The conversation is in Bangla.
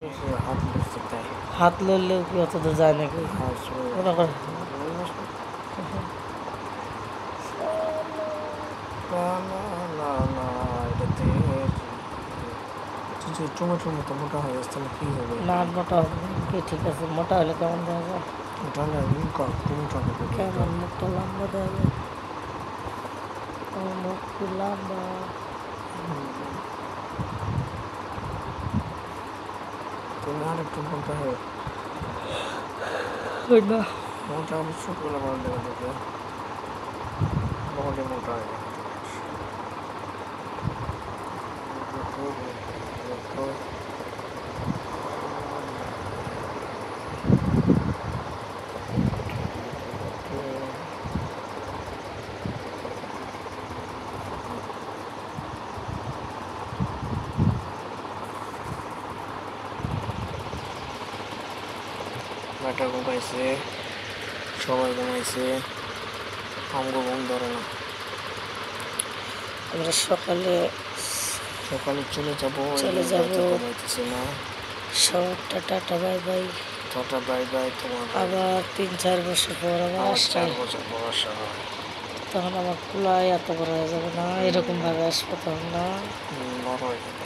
হাত লড়ছে তাই হাত লড়লেও কি অত দূর যায় নাকি? মনে কর টমেটোর মতো মোটা হয়ে যাচ্ছে, তাহলে কি হবে? না মোটা হবে কি? ঠিক আছে, মোটা হলে কেমন দেখা যায়? মোটা হলে টমেটো কেমন মুখটা লম্বা দেখা যায়? আমার মুখ কি লম্বা? তুমি আর একটু মোটা হয়ে না মোটা ছোটবেলা বড় দেখা যাবে, বড় মোটা হয়ে যাবে। বেটা ঘুমাইছে, সবাই ঘুমাইছে, আমগো ঘুম ধরে না। আমরা সকালে চলে যাবো, ঘুমাইতেছি না। শহরটা tata bye bye. Tata bye bye. তোমার আবার ৩-৪ বছর পর আবার 4 বছর পর আসা হয়। তখন আমার কুলায় এত বড় হয়ে যাবে না, এরকম ভাবে আসবো তখন না। বড় হয়ে যাবে।